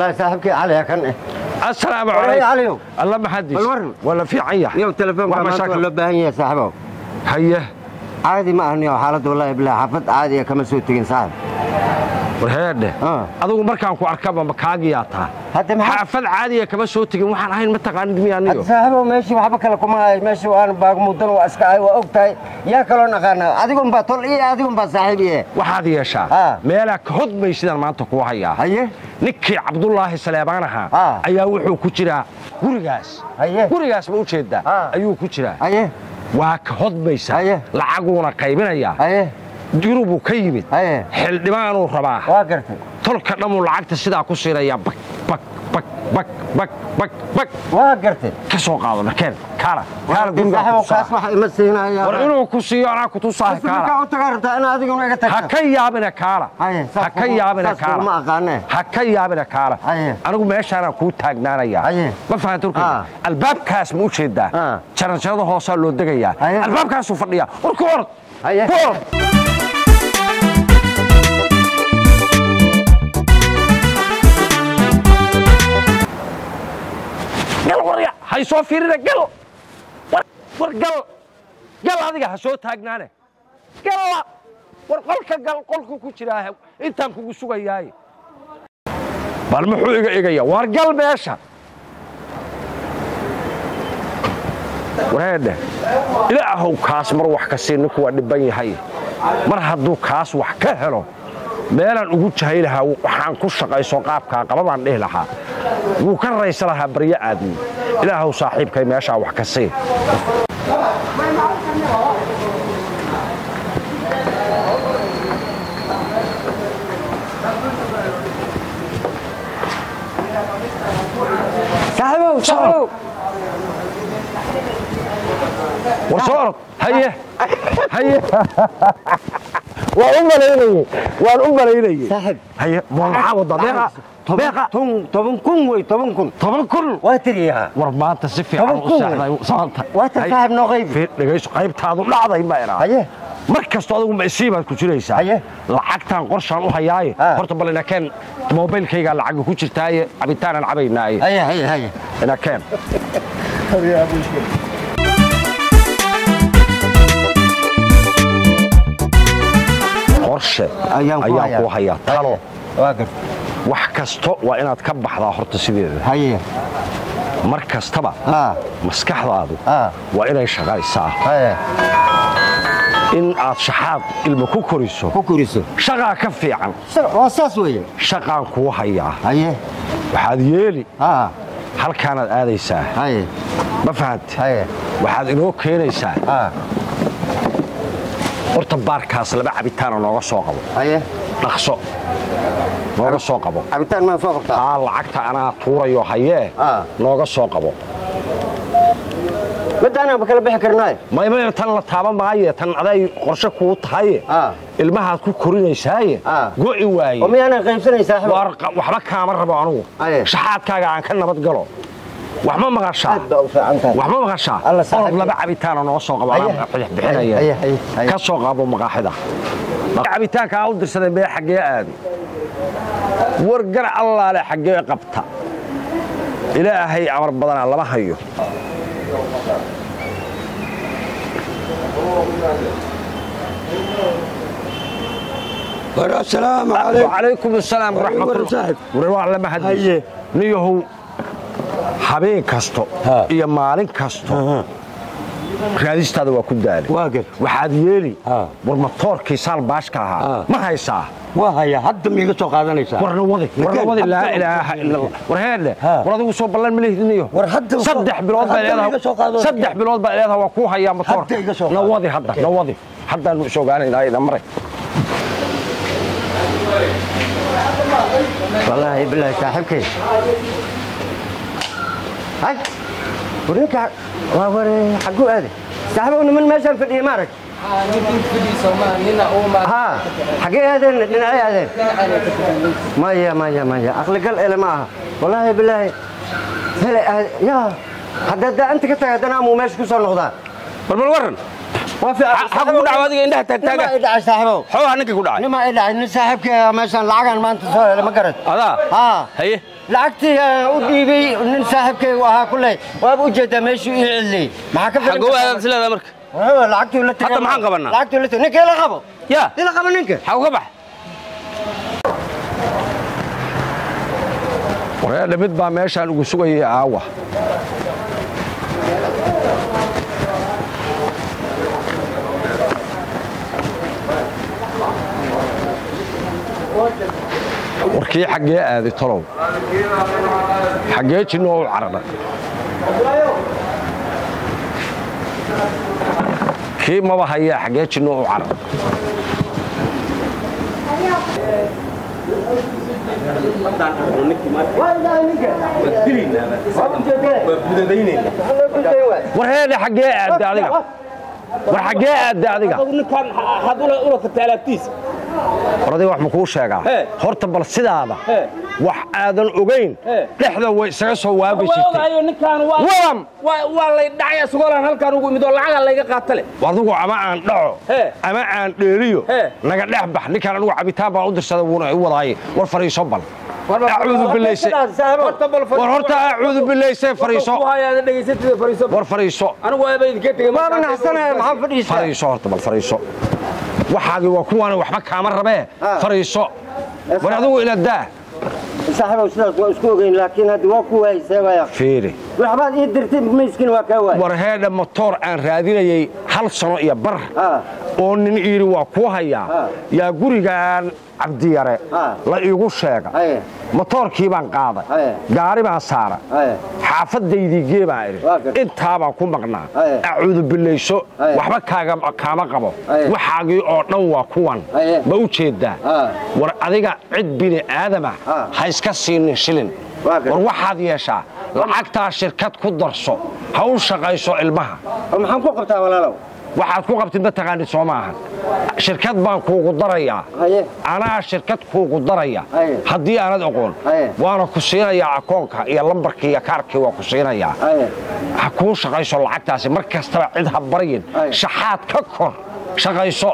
والله صاحبك علي كان السلام عليكم عليكم الله ما حدش ولا في عيح يوم تليفون كان مشاكل لو باهي يا صاحبه هيه عادي ما هني حالته والله بالله حفظ عادي كما سو تجين صاحب warheedhe adigu markaan ku arkaba ma kaagiyaata hadda xaafad caadi ah kama soo tagin waxaan ahayn ma taqaanid miyaaniyo saaxibo meeshii waxba kale kuma hay meeshii waan baag mudan waa iska ay waa ogtahay yaa kala naqaana adigu ba tol iyo adigu ba saaxibiye waxaad yeeshaa meela ka hodmay sidaan maanta ku hayaa haye ninkii Cabdullaahi Saleebaan ahaa ayaa wuxuu ku jiraa gurigaas ma u jeedaa ayuu ku jiraa haye waa ka hodmaysa lacaguna qaybinaya haye jurubu ka yimid xildhibaan uu rabaa waa gartay tolka dhamu lacagta sida ku siiraya bak waa gartay ka soo qaado markeen kaala guriga kaas waxa ima siinaya war inuu ku siiyo ana ku tusahay kaala ka u tagarta in adigu inaga tagto ha ka yaabina kaala ha ka yaabina kaala ma aqaanay ha ka yaabina kaala anigu meeshaan ku taagnaanaya ma fahan turkiga albaabkaas ma u jeedaa jaranjarada hoose loo degaya albaabkaas uu fadhiya war ku orod هاي صوفي لنا قل ورقل قل هذه هسوت هاجنانه قل ورقلك قل قلك كجراها انت كوغو سغياي بالمخو ايغيا ورقل ميشا ورهده ilaahow kaas mar wax ka siin ku dhiban yahay mar haduu kaas wax ka helo meelan ugu jahaylaha waxaan ku shaqayso qaabka qabadaan dheh lahaa wuu ka raysanaha bariya aadmi ilaahow saaxiibkay meesha wax ka sii صاحبو وصارت هيا وأم ليلي صاحب هيا ومعاوضة بيقى طبن كن واتريها ورمانتا سفي عن أساعدها صانتا واتر صاحب نغيب في لغيش قيب تاضو لعضا يما إنا هيا markasto adigu ma isiibaad ku jiraysaa lacagtan qorshaan u hayaaye horta bal ina keen mobilkayga lacag ku jirtaaye cabitaan cabaynaaye haya ina keen qorshe ayaan ku hayaa talo wax kasto waa inaad ka baxdaa horta sideeda haya mar kastaba maskaxdaadu waa inay shaqaysaa in aad shaxaad ilmo ku koriso shaqa ka fiican wasaas weeye shaqaan ku hayaa haye waxaad yeeli halkaan aad aadaysaa haye ma fahantay waxaad inoo keenaysaa horta baarkaas laba cabitaan nooga soo qabo haye dhaqso nooga soo qabo cabitaan ma soo qabtaa lacagta anaa tuurayo haye nooga soo qabo بدأنا بكلا بحكرناي ما يبغى تلا تابع معي تن على قرشة كوت هاي المها تكون كورين شاي قوي واي ومي أنا غيب سنة صاحب وحبك كامر ربعانو شحات كاجا عن كنا بتقلو وحما مغشى وحما مغشى الله لبع بيتنا نوصل قبل بحناية كسوق أبو مقاحدة عبيتان كأول درسنا بيه حقيقة هذه ورجع الله على حقيقة قبتها إلهي أمر بدنا الله ما هيو السلام عليكم وعليكم السلام ورحمة الله ورواء لما هدي نيهو حبين كستو يا مالين كستو راديست هذا وكل داري وحد يلي والمطور كيسال باشكاها ما هيسا وهي حد ميغا سو قادانيسا ورنودي لا اله الا الله ورهاله ورادو سو بلان مليهدنيو صدح بلود صدح بلود بليدها waa ku haya motor nawadi hadda nu soo gaanayna ay damray والله بالله صاحبك هاي وريك ووري حقو هذا صاحبنا من ماشى في الامارات نقول فدي سومالينا او ما حقي هذا نعي هذا ما يا اخلق الى معها والله بالله يا حدد انت كنت انا مو ماشي كسر نقطه ورن حقو دعوادك عندها تاغ ادعى صاحبه خو انك ku dhacay nima ادعى ان صاحبك ماشان لعقان ما انت ما قرت هذا هي lacagtii u dhiibay nin saaxiibkaygu ahaa kulay waaba u jeedaa meeshuu ii ciliyey maxaa ka filan xagowaada silaada marka lacagtii la tagay hadda maxaan qabanaa lacagtii la tagay ninka la qabo yaa ila qabo ninka xaw ka bax wareer mid baa meeshaan ugu sugayay aawa warkii xaggee aaday tolow xaggee jinno u carara kii maba hayaa xaggee jinno u carara war heedhe xaggee aaday adiga war xaggee aaday adiga ninkan had ula katalaabtiisa war adiga wax ma kuu sheegaa horta bal sidaada wax aadan ogayn dhexda way isaga soo waabi jirtay ninkan waa lay dhacay sugolan halkan ugu mid oo lacag layga qaatale adigu ama aan dhaco ama aan dheeliyo naga dhex bax ninkan anigu cabitaan baan u dirsaday wuuna i wadaayay war fariiso bal أعوذ بالله ورهرت أعوذ بالله فريسو ورفريسو أنا وابد كتير ما بنحسنها محمد فريسو فريسو هرت بالفريسو وحاجة وكوانا وحبك عمر رباه فريسو ونعذو إلى الداه صاحب وسلاك واسكوغين لكن هذا وكوا يسوي فيري وحبات يدرتين مسكين وكوا ورهذا موتور أن رادين يي هل صنع يبر ونن إيري وكوها يا جوريان عبديارة لا يقول شيء موتور كيبان قاضي جاري ما صار حافظ ديدي جيبان أنت هذا كم مقنع أعوذ بالله شو وحبك كام قبو وحاجي أو كوان بوجد ده ورأيك عد بني آدم هيسكسين شلين وروحاد يشا لعقتها شركات كدرسو هول شقايسو علمها محن كو قبتها ولا لو waxaad ku qabtid ma taqaanid Soomaaliya shirkad baan kuugu daraya ana shirkad kuugu daraya hadii aanad aqoon waana ku siinaya akoonka iyo lambarka iyo kaarka waa ku siinaya ha ku shaqayso lacagtaasi markastaba cid ha baryin shaxaad ka kor shaqayso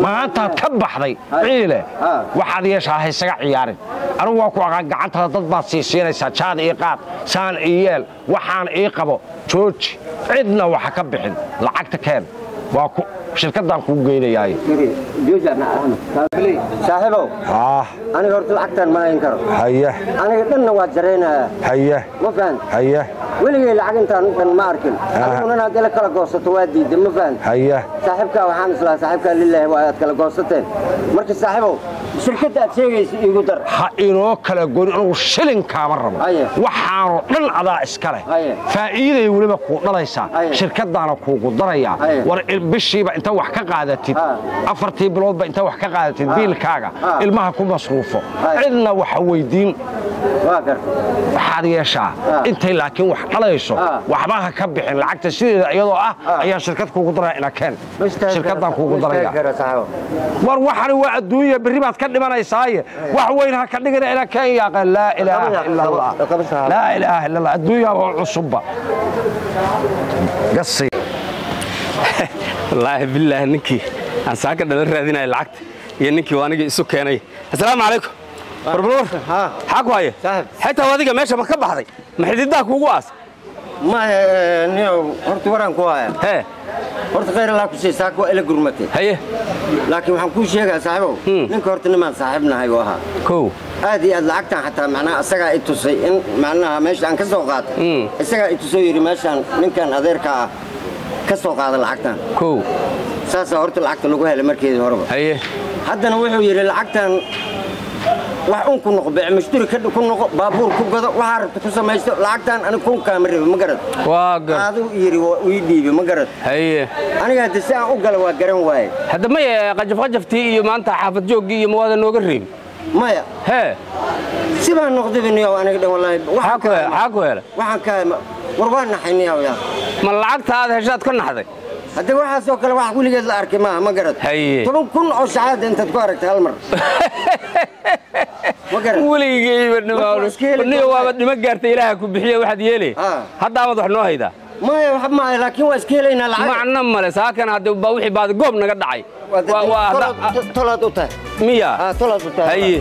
maanta ka baxday ciile waxaad yeeshaa isaga ciyaarin anigu waa ku gacanta dad baad siinaysaa jaad iyo qaad saan iyeel waxaan ii qabo jooji cidna waxa ka bixin lacagta keen waa ku shirkadan ku geeyay jooji ana saaxiibo aniga horta lacagtan ma hayn karo haye aniga dhanna waa jareynaa haye ma faan haye weligay lacag intaan ma arkin aniguna hadii la kala goosato waa diiday ma faan haye saaxiibka waxaan islaa saaxiibka lillahi waa aad kala goosateen marka saaxiibo shirkadda aad sheegayso igu dar ha inoo kala goon anigu shilin kaama rabo waxaanu dhan adaa iska leh faa'iiday waliba ku dhalaysaa shirkadana kuugu daraya war bishiiba inta wax ka qaadatid afartii biloodba inta wax ka qaadatid biilkaaga ilmaha ku masruufo cidna waxa weydiin waxaad yeeshaa intay laakiin wax dhalayso waxba ha ka bixin lacagta sideeda iyadoo ayaa shirkad kuugu daraya ina keen shirkadan kuugu daraya war waxani waa adduunyo berri baad ka dhimanaysaa wax weyn ha ka dhigana ina keen yaa la ilaaha illa allah la ilaaha illa allah adduunyo oo cusubba qasi والله بالله نكي أنا ساكن دلنا رادينا العقد ينكي وأنا جي سو كياني السلام عليكم بربور حقوا هاي حتى هذيك ماشى مكبة هذي محدد داك وقواس ما نيو هرت وران كوايا هي هرت غير الله كشيء ساكو إلى جرمتي هي لكن وحنكون شيء صاحبه نك هرت نمان صاحبنا هاي وها كو هذه العقد حتى معناها السجا إتوسي إن معناها ماشي عن كسوقات السجا إتوسي يري ماشي إن كان أذيرك كسوق هذا العقد كو ساسا هرت العقد لو هلا مركز هربا هي حتى نوحو يري العقد waxaan ku noqday mashtuur ka ku noqo baabuur ku gado waxa rabta ku sameeysto lacagtan aan ku kaamir ma garad waa gar aadu yiri way dhiibay ma garad haye aniga hadda si aan u galo waa garan waay hadda ma qajaftii iyo maanta xaafad joogii iyo mawaada nooga reeb maya he sibaan noqday biniyo aniga dhan wallahi waxa ku hela waxaan ka warbaan naxayniyo yaa ma lacagtaada heshaad ka naxday hadda waxa soo kale wax wiligeed la arkay ma garad haye 10 kun oo shahaad inta ku aragtay hal mar weligay niyo waa dhima gaartay ilaaha ku bixiyo waxaad yeelay hadda aad wax noo hayda ما ما لكن واسكيلينا العاب معنا مال ساكن هذا وحي بعد قوم نقد دعي طلعت مية طلعت هي